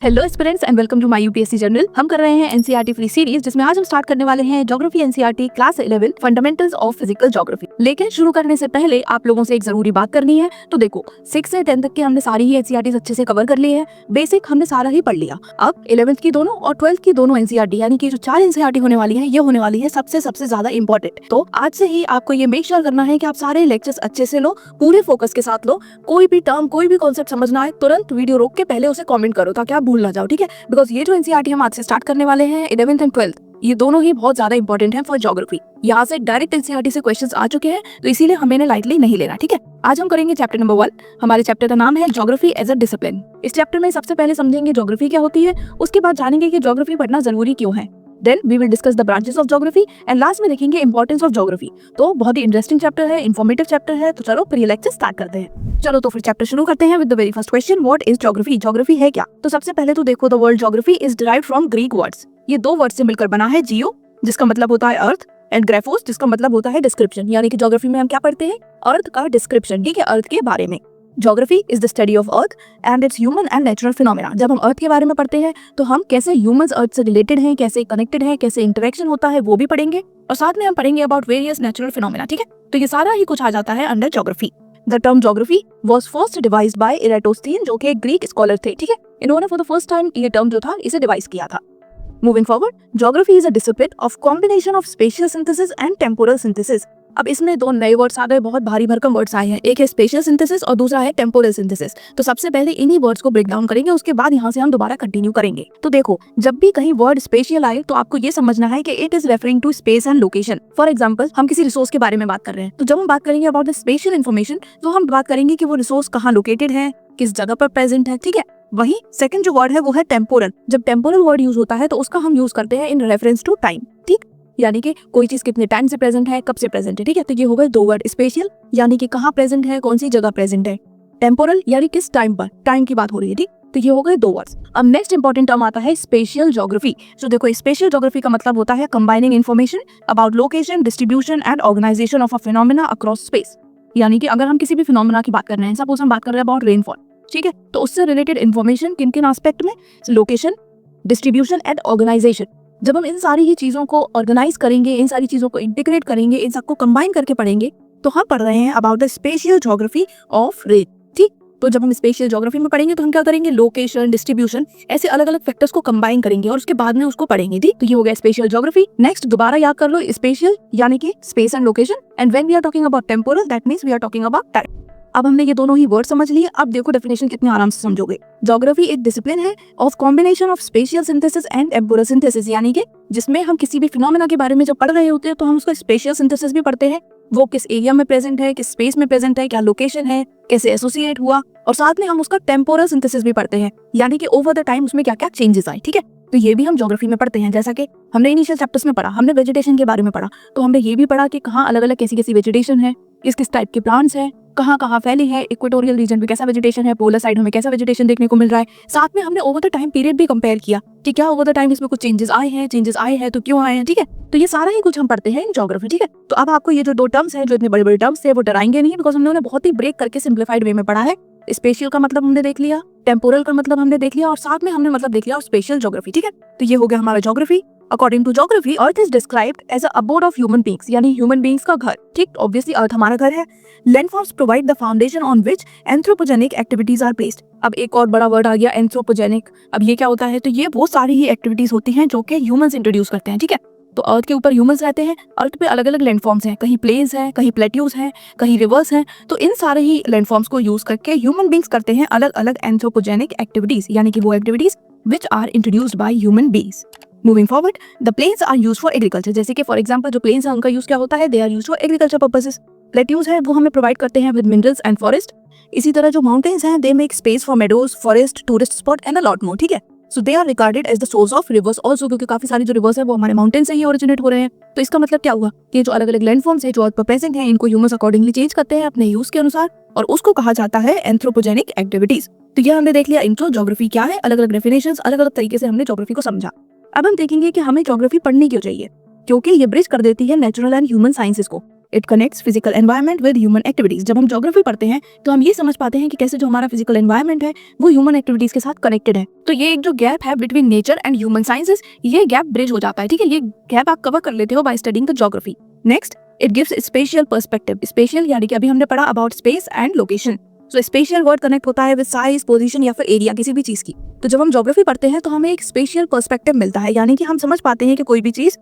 Hello students and welcome to my UPSC journal. हम कर रहे हैं एनसीईआरटी फ्री सीरीज, जिसमें आज हम स्टार्ट करने वाले हैं geography NCERT class 11 fundamentals of physical geography. लेकिन शुरू करने से पहले आप लोगों से एक जरूरी बात करनी है। तो देखो 6 से 10 तक के हमने सारी ही एनसीईआरटी अच्छे से कवर कर लिए हैं, बेसिक हमने सारा ही पढ़ लिया। अब 11th की दोनों और 12th की दोनों एनसीईआरटी यानी कि जो 4 एनसीईआरटी होने वाली है, ये होने वाली है सबसे ज्यादा इंपॉर्टेंट। तो आज से ही आपको ये मेक श्योर करना है कि आप सारे लेक्चर्स अच्छे से लो, पूरे फोकस के साथ लो। कोई भी टर्म कोई भी कॉन्सेप्ट समझ ना आए, तुरंत वीडियो रोक के पहले उसे कॉमेंट करो ताकि आप भूल ना जाओ, ठीक है। बिकॉज ये जो एनसीईआरटी हम आज से स्टार्ट करने वाले हैं 11th एंड 12th, ये दोनों ही बहुत ज्यादा इंपॉर्टेंट हैं फॉर ज्योग्राफी। यहाँ से डायरेक्ट एनसीईआरटी से क्वेश्चंस आ चुके हैं, तो इसीलिए हमें इन्हें लाइटली नहीं लेना, ठीक है। आज हम करेंगे चैप्टर नंबर 1। हमारे चैप्टर का नाम है ज्योग्राफी एज अ डिसिप्लिन। इस चैप्टर में सबसे पहले समझेंगे ज्योग्राफी क्या होती है, उसके बाद जानेंगे कि ज्योग्राफी पढ़ना जरूरी क्यों है। Then we will discuss the branches of geography and last में देखेंगे इंपॉर्टेंस ऑफ ज्योग्राफी। तो बहुत ही इंटरेस्टिंग चैप्टर है, इन्फॉर्मेटिव चैप्टर है। तो चलो प्री लेक्चर स्टार्ट करते हैं। चलो तो फिर चैप्टर शुरू करते हैं with the very first question, what is geography. Geography है क्या? तो सबसे पहले तो देखो, the word geography is derived from Greek words. ये दो वर्ड से मिलकर बना है, जियो जिसका मतलब होता है अर्थ एंड ग्राफोस जिसका मतलब होता है डिस्क्रिप्शन। यानी कि ज्योग्राफी में हम क्या पढ़ते हैं? अर्थ का डिस्क्रिप्शन, ठीक है, अर्थ के बारे में। Geography is the study of earth and it's human and natural phenomena. जब हम अर्थ के बारे में पढ़ते हैं तो हम कैसे ह्यूमंस अर्थ से रिलेटेड हैं, कैसे कनेक्टेड हैं, कैसे इंटरेक्शन होता है, वो भी पढ़ेंगे। और साथ में हम पढ़ेंगे अबाउट वेरियस नेचुरल फिनोमेना, ठीक है। तो ये सारा ही कुछ आ जाता है under geography. The term geography was first devised by Eratosthenes, जो कि एक ग्रीक स्कॉलर थे, ठीक है। इन्होंने फॉर द फर्स्ट टाइम ये टर्म जो था इसे डिवाइस किया था। Moving forward, geography is a discipline of combination of spatial synthesis and temporal synthesis. अब इसमें दो नए वर्ड्स आ गए, बहुत भारी भरकम वर्ड्स आए हैं। एक है स्पेशियल सिंथेसिस और दूसरा है टेम्पोरल सिंथेसिस। तो सबसे पहले इन्हीं वर्ड्स को ब्रेक डाउन करेंगे, उसके बाद यहाँ से हम दोबारा कंटिन्यू करेंगे। तो देखो, जब भी कहीं वर्ड स्पेशियल आए तो आपको ये समझना है कि it is referring to space and location. For example, हम किसी रिसोर्स के बारे में बात कर रहे हैं, तो जब हम बात करेंगे अबाउट द स्पेशियल इन्फॉर्मेशन, तो हम बात करेंगे कि वो रिसोर्स कहाँ लोकेटेड है, किस जगह पर प्रेजेंट है, ठीक है। वही सेकंड जो वर्ड है वो है टेम्पोरल। जब टेम्पोरल वर्ड यूज होता है तो उसका हम यूज करते हैं इन रेफरेंस टू टाइम, ठीक, यानी कि कोई चीज कितने टाइम से प्रेजेंट है, कब से प्रेजेंट है, ठीक है। तो ये हो गए दो वर्ड, स्पेशियल यानी कि कहाँ प्रेजेंट है, कौन सी जगह प्रेजेंट है, टेम्पोरल यानी किस टाइम पर, टाइम की बात हो रही है, ठीक। तो ये हो गए दो वर्ड्स। अब नेक्स्ट इंपॉर्टेंट टर्म आता है स्पेशियल ज्योग्राफी। जो देखो, स्पेशियल ज्योग्राफी का मतलब होता है combining information about location, distribution and organization of a phenomena across space. यानी कि अगर हम किसी भी फिनोमेना की बात कर रहे हैं, सपोज हम बात कर रहे हैं अबाउट रेनफॉल, ठीक है, तो उससे रिलेटेड इन्फॉर्मेशन किन किन एस्पेक्ट में, लोकेशन, डिस्ट्रीब्यूशन एंड ऑर्गेनाइजेशन। जब हम इन सारी ही चीजों को ऑर्गेनाइज करेंगे, इन सारी चीजों को इंटीग्रेट करेंगे, इन सबको कंबाइन करके पढ़ेंगे, तो हम पढ़ रहे हैं about the spatial geography of rain, ठीक। तो जब हम स्पेशियल ज्योग्राफी में पढ़ेंगे तो हम क्या करेंगे? लोकेशन, डिस्ट्रीब्यूशन, ऐसे अलग अलग फैक्टर्स को कंबाइन करेंगे और उसके बाद में उसको पढ़ेंगे, ठीक। तो ये हो गया स्पेशियल ज्योग्राफी। नेक्स्ट दोबारा याद कर लो, स्पेशियल यानी कि space and location, and when we are talking about temporal, that means we are talking about time. अब हमने ये दोनों ही वर्ड समझ लिए। अब देखो डेफिनेशन कितने आराम से समझोगे। ज्योग्राफी एक डिसिप्लिन है of combination of spatial synthesis and temporal synthesis, यानी कि जिसमें हम किसी भी फिनोमेना के बारे में जब पढ़ रहे होते हैं तो हम उसका स्पेशियल सिंथेसिस भी पढ़ते हैं, वो किस एरिया में प्रेजेंट है, किस स्पेस में प्रेजेंट है, क्या लोकेशन है, कैसे एसोसिएट हुआ, और साथ में हम उसका टेम्पोरल सिंथेसिस भी पढ़ते हैं, यानी कि ओवर द टाइम उसमें क्या क्या चेंजेस आए, ठीक है। तो ये भी हम ज्योग्राफी में पढ़ते हैं। जैसा कि हमने इनिशियल चैप्टर्स में पढ़ा, हमने वेजिटेशन के बारे में पढ़ा, तो हमने ये भी पढ़ा कि कहाँ अलग अलग कैसी कैसी वेजिटेशन है, किस टाइप के प्लांट्स है, कहाँ कहाँ फैली है, इक्वेटोरियल रीजन में कैसा वेजिटेशन है, पोलर साइड में कैसा वेजिटेशन देखने को मिल रहा है। साथ में हमने ओवर द टाइम पीरियड भी कंपेयर किया कि क्या ओवर द टाइम इसमें कुछ चेंजेस आए हैं तो क्यों आए हैं, ठीक है। तो ये सारा ही कुछ हम पढ़ते हैं इन ज्योग्राफी, ठीक है। तो अब आपको ये जो दो टर्म्स हैं, जो इतने बड़े बड़े टर्म्स थे, वो डराएंगे नहीं, बिकॉज हमने उन्हें बहुत ही ब्रेक करके सिंप्लीफाइड वे में पढ़ा है। स्पेशियल का मतलब हमने देख लिया, टेम्पोरल का मतलब हमने देख लिया, और साथ में हमने मतलब देख लिया स्पेशियल ज्योग्राफी, ठीक है। तो ये हो गया हमारा geography. According to geography, earth is described as a abode of human beings, यानी ह्यूमन बीइंग्स का घर, ठीक। ऑब्वियसली अर्थ हमारा घर है। Landforms provide the foundation on which anthropogenic activities are placed. अब एक और बड़ा वर्ड आ गया, एंथ्रोपोजेनिक। अब ये क्या होता है? तो ये वो सारी ही एक्टिविटीज होती हैं जो कि ह्यूमंस इंट्रोड्यूस करते हैं, ठीक है। तो अर्थ के ऊपर ह्यूमंस रहते हैं, अर्थ पे अलग अलग लैंडफॉर्म्स हैं, कहीं प्लेन्स हैं, कहीं प्लेट्यूज हैं, कहीं रिवर्स हैं। तो इन सारे ही लैंडफॉर्म्स को यूज करके ह्यूमन बीइंग्स करते हैं अलग अलग एंथ्रोपोजेनिक एक्टिविटीज, यानी कि वो activities which are introduced by human beings. Moving forward, the plains are used for agriculture. जैसे कि फॉर एग्जांपल जो प्लेन्स है उनका यूज क्या होता है? They are used for agriculture purposes. Plateaus है वो हमें प्रोवाइड करते हैं विद मिनरल्स एंड फॉरेस्ट। इसी तरह जो माउंटेन्स हैं, they make space for meadows, forest, tourist spot and a lot more, ठीक है। So they are regarded as the source of rivers also, क्योंकि काफी सारी जो रिवर्स है वो हमारे माउंटेन से ही ओरिजिनेट हो रहे हैं। तो इसका मतलब क्या हुआ कि जो अलग अलग लैंडफॉर्म्स है जो अर्थ पर प्रेजेंट है, इनको ह्यूमंस अकॉर्डिंगली चेंज करते हैं अपने यूज के अनुसार, और उसको कहा जाता है एंथ्रोपोजेनिक एक्टिविटीज। तो ये हमने देख लिया इंट्रो, ज्योग्राफी क्या है, अलग अलग डेफिनेशंस, अलग अलग तरीके से हमने ज्योग्राफी को समझा। अब हम देखेंगे कि हमें ज्योग्राफी पढ़नी क्यों चाहिए, क्योंकि ये ब्रिज कर देती है नेचुरल एंड ह्यूमन साइंसेस को। It connects physical environment with human activities. जब हम ज्योग्राफी पढ़ते हैं तो हम ये समझ पाते हैं कि कैसे जो हमारा फिजिकल एनवायरनमेंट है वो ह्यूमन एक्टिविटीज के साथ कनेक्टेड है। तो ये एक जो गैप है between nature and human sciences, ये गैप ब्रिज हो जाता है, ठीक है। ये गैप आप कवर कर लेते हो by studying the geography. Next, it gives spatial perspective. Spatial यानी कि अभी हमने पढ़ा about space and location. So spatial word connect होता है विद साइज, पोजीशन या फिर एरिया किसी भी चीज की। तो जब हम ज्योग्राफी पढ़ते हैं तो हमें एक स्पेशियल पर्सपेक्टिव मिलता है, यानी कि हम समझ पाते हैं कि कोई भी चीज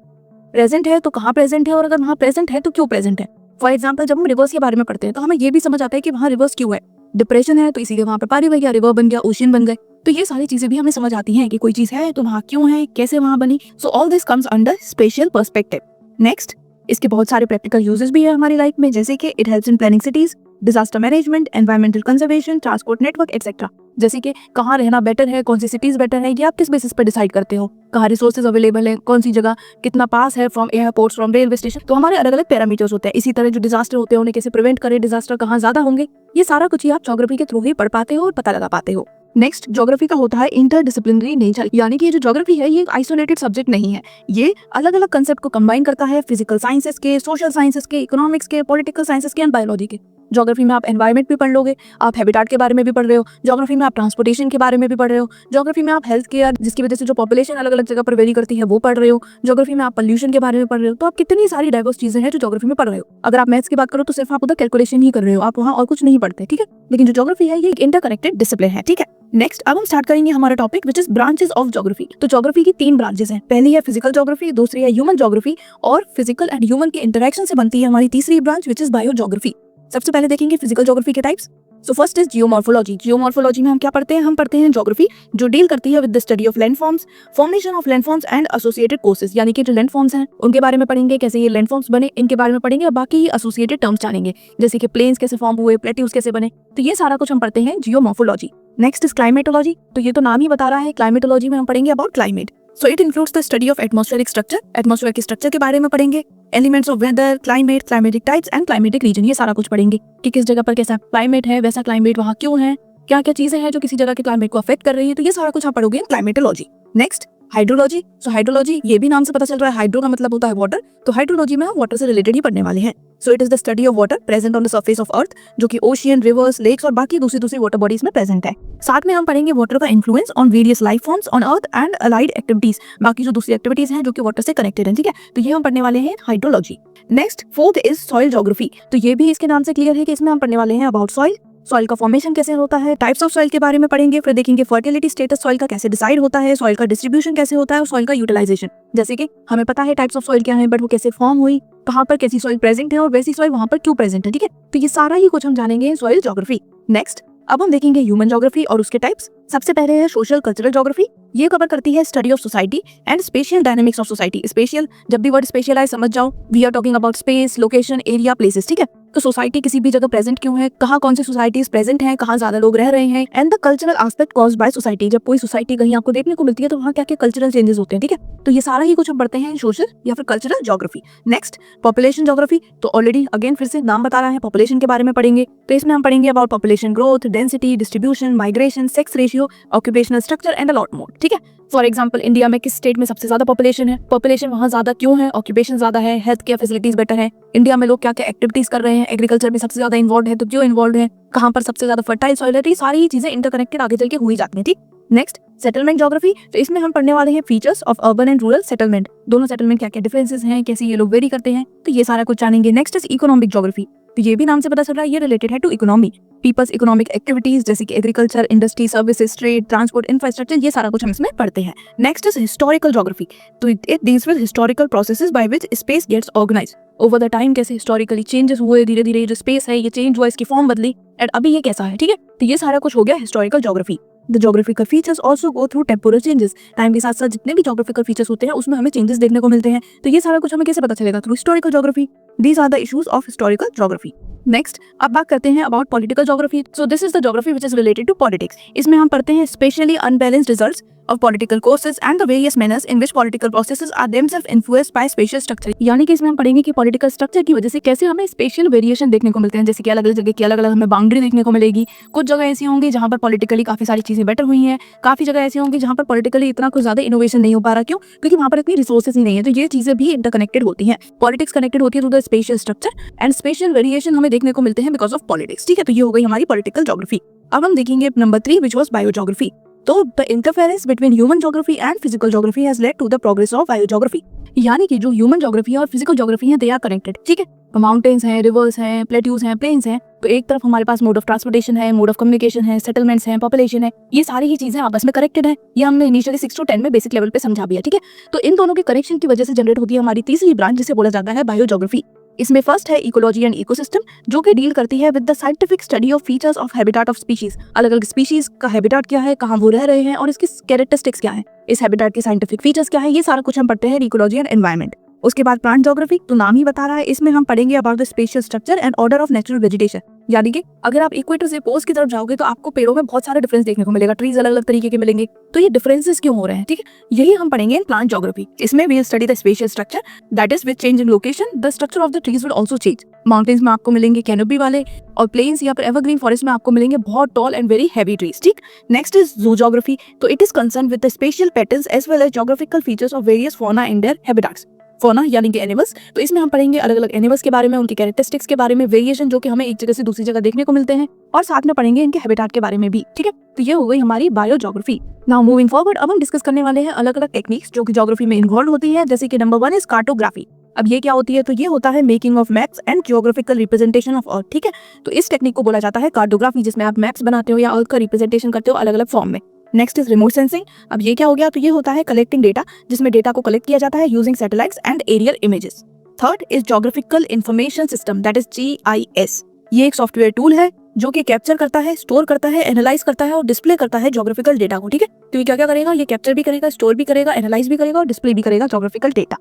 प्रेजेंट है तो कहाँ प्रेजेंट है, और अगर वहाँ प्रेजेंट है तो क्यों प्रेजेंट है। फॉर एग्जाम्पल, जब हम रिवर्स के बारे में पढ़ते हैं तो हमें ये भी समझ आता है कि वहाँ रिवर्स क्यों है। डिप्रेशन है तो इसीलिए वहाँ पे पानी बन गया, रिवर बन गया, ओशन बन गए। तो ये सारी चीजें भी हमें समझ आती हैं कि कोई चीज है तो वहाँ क्यों है, कैसे वहाँ बनी। So all this comes under spatial perspective. Next, इसके बहुत सारे प्रैक्टिकल यूजेस भी है हमारी लाइफ में, जैसे कि it helps in planning cities, disaster management, environmental conservation, transport network etcetera. जैसे कि कहाँ रहना बेटर है, कौन सी सिटीज बेटर है, ये आप किस बेसिस पर डिसाइड करते हो। कहाँ रिसोर्सेज अवेलेबल है, कौन सी जगह कितना पास है from airports, from railway station. तो हमारे अलग अलग पैरामीटर्स होते हैं। इसी तरह जो डिजास्टर होते हैं उन्हें कैसे प्रिवेंट करें, डिजास्टर कहाँ ज्यादा होंगे, ये सारा कुछ ही आप ज्योग्राफी के थ्रू ही पढ़ पाते हो और पता लगा पाते हो। नेक्स्ट, ज्योग्राफी का होता है इंटरडिसिप्लिनरी नेचर, यानी कि ये जो ज्योग्राफी है ये एक आइसोलेटेड सब्जेक्ट नहीं है। ये अलग अलग कंसेप्ट को कंबाइन करता है, फिजिकल साइंसेस के, सोशल साइंसेस के, इकोनॉमिक्स के, पॉलिटिकल साइंसेस के एंड बायोलॉजी के। ज्योग्राफी में आप एनवायरनमेंट भी पढ़ लोगे, आप हैबिटेट के बारे में भी पढ़ रहे हो, ज्योग्राफी में आप ट्रांसपोर्टेशन के बारे में भी पढ़ रहे हो, ज्योग्राफी में आप हेल्थ केयर जिसकी वजह से जो पॉपुलेशन अलग अलग जगह पर वेरी करती है वो पढ़ रहे हो, ज्योग्राफी में आप पोल्यूशन के बारे में पढ़ रहे हो। तो आप कितनी सारी डाइवर्स चीजें हैं जो ज्योग्राफी में पढ़ रहे हो। अगर आप मैथ्स की बात करो तो सिर्फ आप उधर कैलकुलेशन ही कर रहे हो, आप वहाँ और कुछ नहीं पढ़ते, ठीक है। लेकिन जो ज्योग्राफी है ये एक इंटरकनेक्टेड डिसिप्लिन है, ठीक है। नेक्स्ट, अब हम स्टार्ट करेंगे हमारा topic which is branches of geography. तो ज्योग्राफी की 3 ब्रांचेस हैं। पहली है फिजिकल ज्योग्राफी, दूसरी है ह्यूमन ज्योग्राफी, और फिजिकल एंड ह्यूमन के इंटरेक्शन से बनती है हमारी तीसरी branch which is bio geography. सबसे पहले देखेंगे फिजिकल ज्योग्राफी के types. So first is geomorphology. Geomorphology में हम क्या पढ़ते हैं, हम पढ़ते हैं ज्योग्राफी जो डील करती है with the study of landforms, formation of landforms and associated courses, यानी कि जो लैंडफॉर्म्स हैं उनके बारे में पढ़ेंगे, कैसे ये लैंडफॉर्म्स बने इनके बारे में पढ़ेंगे, और बाकी एसोसिएटेड टर्म्स जानेंगे जैसे कि प्लेन्स कैसे फॉर्म हुए, प्लेट्यूज कैसे बने। तो ये सारा कुछ हम पढ़ते हैं जियोमॉर्फोलॉजी। Next is climatology. तो ये तो नाम ही बता रहा है, क्लाइमेटोलॉजी में हम पढ़ेंगे about climate. So it includes the study of atmospheric structure, atmosphere के स्ट्रक्चर के बारे में पढ़ेंगे, elements of weather, climate, climatic types and climatic region, ये सारा कुछ पढ़ेंगे कि किस जगह पर कैसा क्लाइमेट है, वैसा क्लाइमेट वहाँ क्यों है, क्या क्या चीजें हैं जो किसी जगह के क्लाइमेट को अफेक्ट कर रही है। तो ये सारा कुछ आप पढ़ोगे climatology. Next, hydrology. So hydrology, ये भी नाम से पता चल रहा है, हाइड्रो का मतलब होता है वाटर, तो हाइड्रोलॉजी में हम वाटर से रिलेटेड ही पढ़ने वाले हैं। So it is the study of water present on the surface of earth, जो कि ओशियन, रिवर्स, लेक्स और बाकी दूसरी वाटर बॉडीज में प्रेजेंट है। साथ में हम पढ़ेंगे वाटर का influence on various life forms on earth and allied activities, बाकी जो दूसरी एक्टिविटीज हैं जो कि वाटर से कनेक्टेड हैं, ठीक है। तो ये हम पढ़ने वाले हैं hydrology. Next, fourth is soil geography. तो ये भी इसके नाम से क्लियर है कि इसमें हम पढ़ने वाले हैं अबाउट सॉइल, सॉइल का फॉर्मेशन कैसे होता है, टाइप्स ऑफ सॉइल के बारे में पढ़ेंगे, फिर देखेंगे फर्टिलिटी स्टेटस सॉइल का कैसे डिसाइड होता है, सॉइल का डिस्ट्रीब्यूशन कैसे होता है और सॉइल का यूटिलाइजेशन। जैसे कि हमें पता है टाइप्स ऑफ सॉइल क्या है, बट वो कैसे फॉर्म हुई, कहाँ पर कैसी सॉइल प्रेजेंट है और वैसी सॉइल वहाँ पर क्यों प्रेजेंट है, ठीक है। तो ये सारा ही कुछ हम जानेंगे सॉइल ज्योग्राफी। नेक्स्ट, अब हम देखेंगे ह्यूमन ज्योग्राफी और उसके टाइप्स। सबसे पहले है सोशल कल्चरल ज्योग्राफी। ये कवर करती है study of society and spatial dynamics of society. Spatial, जब भी वर्ड स्पेशियल आए समझ जाओ, we are talking about space, location, area, places, ठीक है। तो सोसाइटी किसी भी जगह प्रेजेंट क्यों है, कहाँ कौन सी सोसाइटीज प्रेजेंट है, कहाँ ज्यादा लोग रह रहे हैं, and the cultural aspect caused by society. जब कोई सोसाइटी कहीं आपको देखने को मिलती है तो वहाँ क्या क्या कल्चरल चेंजेस होते हैं, ठीक है। तो ये सारा ही कुछ हम पढ़ते हैं सोशल या फिर cultural geography. Next, population geography. तो ऑलरेडी अगेन फिर से नाम बता रहा है, पॉपुलेशन के बारे में पढ़ेंगे। तो इसमें हम पढ़ेंगे about population growth, density, distribution, migration, sex ratio, occupational structure and a lot more, ठीक है। फॉर एग्जाम्पल, इंडिया में किस स्टेट में सबसे ज्यादा पॉपुलेशन है, पॉपुलेशन वहाँ ज्यादा क्यों है, ऑक्यूपेशन ज्यादा है, हेल्थ केयर फैसिलिटीज बेटर है, इंडिया में लोग क्या क्या एक्टिविटीज कर रहे हैं, एग्रीकल्चर में सबसे ज्यादा इन्वॉल्व है तो क्यों इन्वॉल्व है, कहाँ पर सबसे ज्यादा फर्टाइल सॉइल है। सारी चीजें इंटरकनेक्टेड आगे चल के हुई जाती है, ठीक। Next, settlement geography. तो इसमें हम पढ़ने वाले हैं features of urban and rural settlement. दोनों सेटलमेंट क्या क्या डिफरेंसेस हैं, कैसे ये लोग वेरी करते हैं, तो ये सारा कुछ जानेंगे। Next is economic geography. तो ये भी नाम से पता चल रहा है, ये रिलेटेड है to economy, people's economic activities जैसे कि agriculture, industry, services, trade, transport, infrastructure, ये सारा कुछ हम इसमें पढ़ते हैं। Next is historical geography. तो it deals with historical processes by which space gets organised over the time, कैसे हिस्टोरिकली चेंजेस हुए, धीरे धीरे जो स्पेस है ये चेंज हुआ, इसकी फॉर्म बदली एंड अभी ये कैसा है, ठीक है। तो ये सारा कुछ हो गया historical geography. The geographical features also go through temporal changes। Time के साथ साथ जितने भी geographical features होते हैं उसमें हमें changes देखने को मिलते हैं। तो ये सारा कुछ हमें कैसे पता चलेगा, through historical geography। These are the issues of historical geography। Next, अब बात करते हैं about political geography. So this is the geography which is related to politics. इसमें हम पढ़ते हैं specially unbalanced results of political courses and the various manners in which political processes are themselves influenced by spatial structure। यानी कि इसमें हम पढ़ेंगे कि पॉलिटिकल स्ट्रक्चर की वजह से कैसे हमें स्पेशल वेरिएशन देखने को मिलते हैं, जैसे कि अलग अलग जगह की अलग अलग हमें बाउंड्री देखने को मिलेगी। कुछ जगह ऐसी होंगी जहाँ पर पॉलिटिकली काफी सारी चीजें बेटर हुई हैं, काफी जगह ऐसी होंगी जहाँ पर पॉलिटिकली इतना कुछ ज्यादा इनोवेशन नहीं हो पा रहा। क्यों? क्योंकि वहाँ पर इतनी रिसोर्सेज ही नहीं है। तो ये चीजें भी इंटरकनेक्टेड होती हैं। पॉलिटिक्स कनेक्टेड होती है to the spatial structure and spatial variation हमें देखने को मिलते हैं बिकॉज ऑफ पॉलिटिक्स। ठीक है, तो ये हो गई हमारी पॉलिटिकल ज्योग्राफी। अब हम देखेंगे number 3 which was biogeography. तो the interference between human geography and physical geography has led to the progress of biogeography. यानी कि जो ह्यूमन ज्योग्राफी है और फिजिकल ज्योग्राफी है दे आर कनेक्टेड। ठीक है, माउंटेन्स हैं, रिवर्स हैं, प्लेट्यूज हैं, प्लेन्स हैं, तो एक तरफ हमारे पास मोड ऑफ ट्रांसपोर्टेशन है, मोड ऑफ कम्युनिकेशन है, सेटलमेंट्स हैं, पॉपुलेशन है, ये सारी ही चीजें आपस में कनेक्टेड है। ये हमने इनिशियली 6 to 10 में बेसिक लेवल पे समझा भी है। ठीक है, तो इन दोनों के कनेक्शन की वजह से जनरेट होती है हमारी तीसरी ब्रांच जिसे बोला जाता है बायो ज्योग्राफी। इसमें फर्स्ट है इकोलॉजी एंड इकोसिस्टम, जो कि डील करती है with the scientific study of features of habitat of species. अलग अलग स्पीशीज का हैबिटेट क्या है, कहाँ वो रह रहे हैं और इसकी कैरेक्टरिस्टिक्स क्या है, इस हैबिटेट के साइंटिफिक फीचर्स क्या है, ये सारा कुछ हम पढ़ते हैं इकोलॉजी एंड एनवायरमेंट। उसके बाद प्लांट ज्योग्राफी, तो नाम ही बता रहा है, इसमें हम पढ़ेंगे about the spatial structure and order of natural vegetation. यानी कि अगर आप इक्वेटर से पोल्स की तरफ जाओगे तो आपको पेड़ों में बहुत सारे डिफरेंस देखने को मिलेगा, ट्रीज अलग अलग तरीके के मिलेंगे, तो ये डिफरेंसेस क्यों हो रहे हैं। ठीक है, यही हम पढ़ेंगे इन प्लांट ज्योग्राफी। इसमें we study the spatial structure that is with change in location the structure of the trees will also change. Mountains में आपको मिलेंगे कैनोपी वाले और प्लेन्स या फिर एवरग्रीन फॉरेस्ट में आपको मिलेंगे बहुत tall and very heavy trees. ठीक, नेक्स्ट इज जू ज्योग्राफी, तो it is concern with the spatial patterns as well as geographical features of various fauna and their habitats. Fauna यानी कि एनिमल्स, तो इसमें हम पढ़ेंगे अलग अलग एनिमल्स के बारे में, उनकी कैरेक्टरिस्टिक्स के बारे में, वेरिएशन जो कि हमें एक जगह से दूसरी जगह देखने को मिलते हैं, और साथ में पढ़ेंगे इनके हैबिटेट के बारे में भी। ठीक है, तो ये हो गई हमारी bio geography. Now moving forward, अब हम डिस्कस करने वाले हैं अलग अलग टेक्निक्स जो कि ज्योग्राफी में इन्वॉल्व होती है, जैसे कि नंबर 1 इज कार्टोग्राफी। अब ये क्या होती है, तो ये होता है making of maps and geographical representation of earth. ठीक है, तो इस टेक्निक को बोला जाता है कार्टोग्राफी, जिसमें आप मैप्स बनाते हो या अर्थ का रिप्रेजेंटेशन करते हो अलग अलग फॉर्म में। Next is remote sensing. अब ये क्या हो गया, तो ये होता है कलेक्टिंग डेटा, जिसमें डेटा को कलेक्ट किया जाता है using satellites and aerial images. Third is geographical information system that is GIS। ये एक सॉफ्टवेयर टूल है जो कि कैप्चर करता है, स्टोर करता है, एनालाइज करता है और डिस्प्ले करता है ज्योग्राफिकल डेटा को। ठीक है, तो ये क्या क्या करेगा, ये कैप्चर भी करेगा, स्टोर भी करेगा, एनालाइज भी करेगा और डिस्प्ले भी करेगा geographical data.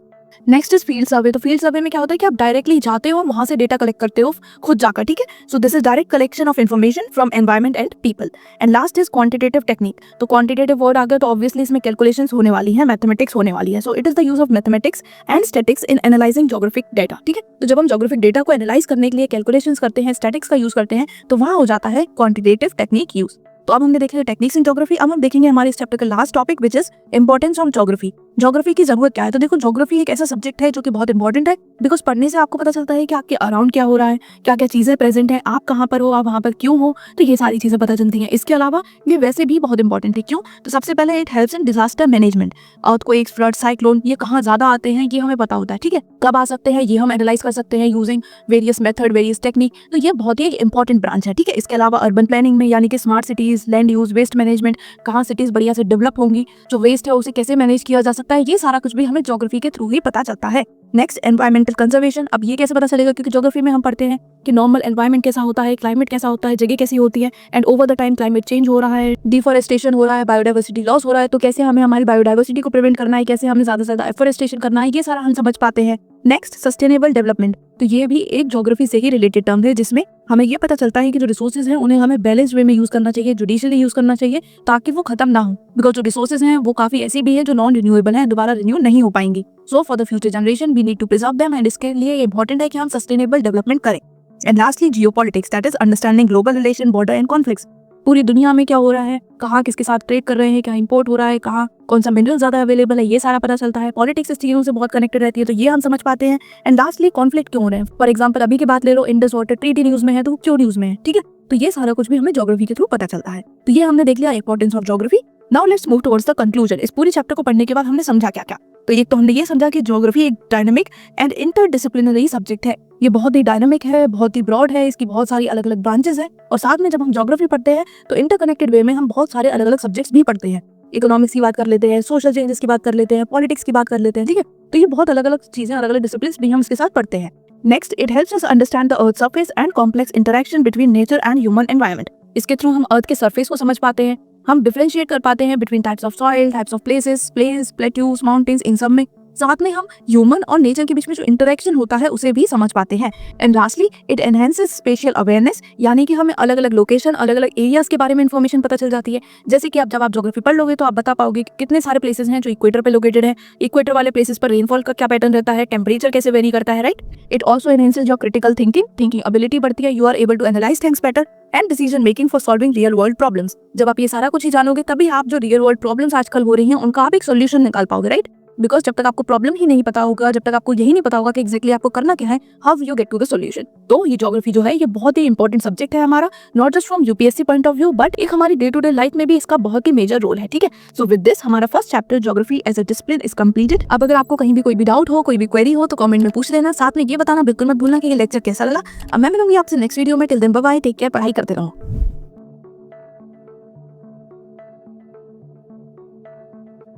Next is field survey. तो फील्ड सर्वे में क्या होता है कि आप डायरेक्टली जाते हो, वहां से डेटा कलेक्ट करते हो खुद जाकर। ठीक है, सो this is direct collection of information from environment and people. And last is quantitative technique. तो क्वांटिटेटिव वर्ड आ गया तो ऑब्वियसली इसमें कैलकुलेशंस होने वाली है, मैथमेटिक्स होने वाली है। So it is the use of mathematics and statics in analysing geographic data. ठीक है, तो जब हम ज्योग्राफिक डेटा को एनालाइज करने के लिए कैलकुलेशंस करते हैं, स्टैटिक्स का यूज करते हैं, तो वहां हो जाता है क्वांटिटेटिव टेक्निक यूज। तो अब हमने देखे टेक्निक्स इन ज्योग्राफी। अब हम देखेंगे हमारे इस चैप्टर का last topic which is importance of geography. Geography की जरूरत क्या है, तो देखो ज्योग्राफी एक ऐसा सब्जेक्ट है जो कि बहुत इंपॉर्टेंट है, बिकॉज पढ़ने से आपको पता चलता है कि आपके अराउंड क्या हो रहा है, क्या क्या चीजें प्रेजेंट है, आप कहाँ पर हो, आप वहाँ पर क्यों हो, तो ये सारी चीजें पता चलती हैं। इसके अलावा ये वैसे भी बहुत इंपॉर्टेंट है। क्यों, तो सबसे पहले it helps in disaster management. Earthquakes, flood, cyclone, ये कहाँ ज्यादा आते हैं ये हमें पता होता है। ठीक है, कब आ सकते हैं ये हम एनालाइज कर सकते हैं using various method, various technique. तो ये बहुत ही इंपॉर्टेंट ब्रांच है। ठीक है, इसके अलावा अर्बन प्लानिंग में यानी कि smart cities, land use, waste management, कहाँ सिटीज बढ़िया से डेवलप होंगी, जो वेस्ट है उसे कैसे मैनेज किया जा सकता है, ये सारा कुछ भी हमें ज्योग्राफी के थ्रू ही पता चलता है। Next environmental conservation. अब ये कैसे पता चलेगा, क्योंकि ज्योग्राफी में हम पढ़ते हैं कि नॉर्मल एनवायरमेंट कैसा होता है, क्लाइमेट कैसा होता है, जगह कैसी होती है, and over the time climate change हो रहा है, डिफॉरेस्टेशन हो रहा है, बायोडाइवर्सिटी लॉस हो रहा है, तो कैसे हमें हमारी बायोडाइवर्सिटी को प्रिवेंट करना है, कैसे हमें ज्यादा से ज्यादा एफोरेस्टेशन करना है, ये सारा हम समझ पाते हैं। Next sustainable development. तो ये भी एक ज्योग्राफी से ही रिलेटेड टर्म है, जिसमें हमें ये पता चलता है कि जो रिसोर्सेज हैं उन्हें हमें बैलेंस्ड वे में यूज करना चाहिए, जुडिशियली यूज करना चाहिए, ताकि वो खत्म ना हो। बिकॉज जो रिसोर्सेज हैं वो काफी ऐसी भी है जो नॉन रिन्यूएबल है, दोबारा रिन्यू नहीं हो पाएंगी। So for the future generation we need to preserve them, and इसके लिए इंपॉर्टेंट है कि हम सस्टेनेबल डेवलपमेंट करें। And lastly geopolitics, that is understanding global relation, border and conflicts. पूरी दुनिया में क्या हो रहा है, कहाँ किसके साथ ट्रेड कर रहे हैं, क्या इंपोर्ट हो रहा है, कहाँ कौन सा मिनरल ज्यादा अवेलेबल है, ये सारा पता चलता है। पॉलिटिक्स इस चीजों से बहुत कनेक्टेड रहती है, तो ये हम समझ पाते हैं। एंड लास्टली कॉन्फ्लिक्ट क्यों हो रहे हैं, फॉर एग्जाम्पल अभी की बात ले लो, इंडस वाटर ट्रीटी न्यूज में है तो क्यों न्यूज में है। ठीक है, तो ये सारा कुछ भी हमें ज्योग्राफी के थ्रू पता चलता है। तो ये हमने देख लिया importance of geography. Now let's move towards the conclusion. इस पूरी चैप्टर को पढ़ने के बाद हमने समझा क्या क्या, तो एक तो हमने ये समझा कि ज्योग्राफी एक डायनामिक एंड इंटरडिसिप्लिनरी सब्जेक्ट है। ये बहुत ही डायनामिक है, बहुत ही ब्रॉड है, इसकी बहुत सारी अलग अलग ब्रांचेस हैं, और साथ में जब हम ज्योग्राफी पढ़ते हैं तो इंटरकनेक्टेड वे में हम बहुत सारे अलग अलग सब्जेक्ट्स भी पढ़ते हैं। इकोनॉमिक्स की बात कर लेते हैं, सोशल चेंजेस की बात कर लेते हैं, पॉलिटिक्स की बात कर लेते हैं। ठीक है, तो ये बहुत अलग अलग चीजें, अलग अलग डिसिप्लिन भी हम इसके साथ पढ़ते हैं। Next, it helps us understand the earth surface and complex interaction between nature and human environment. इसके थ्रू हम अर्थ के सरफेस को समझ पाते हैं, हम डिफरेंशिएट कर पाते हैं between types of soil, types of places, plains, plateaus, mountains, इन सब में। साथ में हम ह्यूमन और नेचर के बीच में जो इंटरेक्शन होता है उसे भी समझ पाते हैं। And lastly it enhances spatial awareness, यानी कि हमें अलग अलग लोकेशन, अलग अलग एरियाज के बारे में इन्फॉर्मेशन पता चल जाती है। जैसे कि जब आप ज्योग्राफी पढ़ लोगे तो आप बता पाओगे कि कितने सारे प्लेसेस हैं जो इक्वेटर पे लोकेटेड है, इक्वेटर वाले प्लेसेस पर रेनफॉल का क्या पैटर्न रहता है, टेम्परेचर कैसे वेरी करता है, right. It also enhances your critical thinking ability बढ़ती है, you are able to analyse things better and decision making for solving real world problems. जब आप ये सारा कुछ ही जानोगे तभी आप जो रियल वर्ल्ड प्रॉब्लम्स आजकल हो रही हैं उनका आप एक सोल्यूशन निकाल पाओगे, राइट। बिकॉज जब तक आपको प्रॉब्लम ही नहीं पता होगा, जब तक आपको यही नहीं पता होगा कि एग्जैक्टली आपको करना क्या है, how you get to the solution. तो ये ज्योग्राफी जो है ये बहुत ही इंपॉर्टेंट सब्जेक्ट है हमारा, not just from UPSC point of view but एक हमारी डे टू डे लाइफ में भी इसका बहुत ही मेजर रोल है। ठीक है, सो विद दिस हमारा first chapter geography as a discipline is completed. अब अगर आपको कहीं भी कोई भी डाउट हो, कोई भी क्वेरी हो तो कमेंट में पूछ लेना, साथ में ये बताना बिल्कुल मत भूलना कि ये लेक्चर कैसा लगा। अब मैं मिलूंगी आपसे नेक्स्ट वीडियो में। Till then bye bye, take care, पढ़ाई करते रहो।